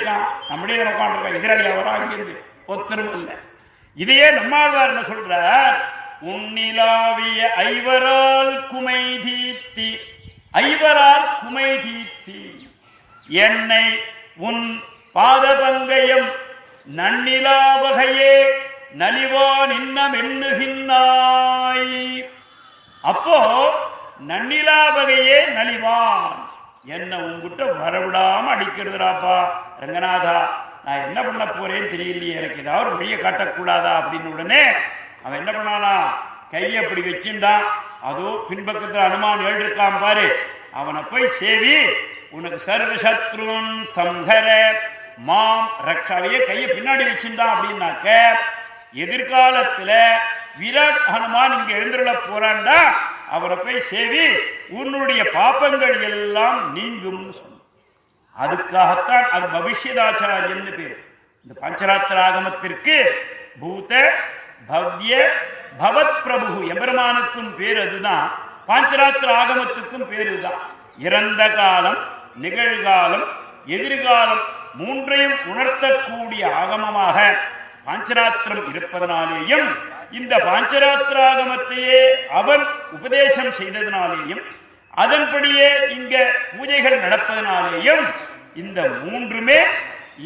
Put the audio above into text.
இருக்கான், நம்மளே உட்காந்துருக்கான், எதிராளி அவரா அங்கிருந்து ஒத்தரும் இல்லை. இதையே நம்மாழ்வார் என்ன சொல்றார், உன்னிலாவிய ஐவரால் குமை தீத்தி, ஐவரால் குமை தீத்தி என்னை உன் பாதபங்கயம் நன்னிலா வகையே நலிவான் இன்னம் எண்ணுகின்னாய். அப்போ நன்னிலா வகையே நலிவான், என்ன உங்ககிட்ட வரவிடாம அடிக்கிறதுராப்பா ரங்கநாதா, நான் என்ன பண்ண போறேன்னு தெரியலையே, எனக்கு ஏதாவது ஒரு வழியை காட்டக்கூடாதா அப்படின்னு உடனே அவன் என்ன பண்ணானா, கையை அப்படி வச்சுட்டான். அதோ பின்பக்கத்தில் அனுமான் எழுதிருக்கான் பாரு, அவனை போய் சேவி, உனக்கு சர்வசத்ருவன் சம்ஹர மாம் ரக்ஷாவையே கையை பின்னாடி வச்சுட்டான். அப்படின்னாக்க எதிர்காலத்துல விராட் ஹனுமான் இங்க எழுந்துள்ள போறான்டா, அவரை போய் சேவி, உன்னுடைய பாப்பங்கள் எல்லாம் நீங்கும் சொன்ன. அதுக்காகத்தான் அது பவிஷ்யதாச்சாரியன்னு பேர். இந்த பஞ்சராத்திர ஆகமத்திற்கு பூத பவ்ய பவத் பிரபு எம்பெருமானுக்கும் பேர் அதுதான், பாஞ்சராத்திர ஆகமத்துக்கும் பேரு தான். இறந்த காலம், நிகழ்காலம், எதிர்காலம் மூன்றையும் உணர்த்தக்கூடிய ஆகமமாக பாஞ்சராத்திரம் இருப்பதனாலேயும், இந்த பாஞ்சராத்திராகமத்தையே அவன் உபதேசம் செய்ததினாலேயும், அதன்படியே இங்க பூஜைகள் நடப்பதனாலேயும் இந்த மூன்றுமே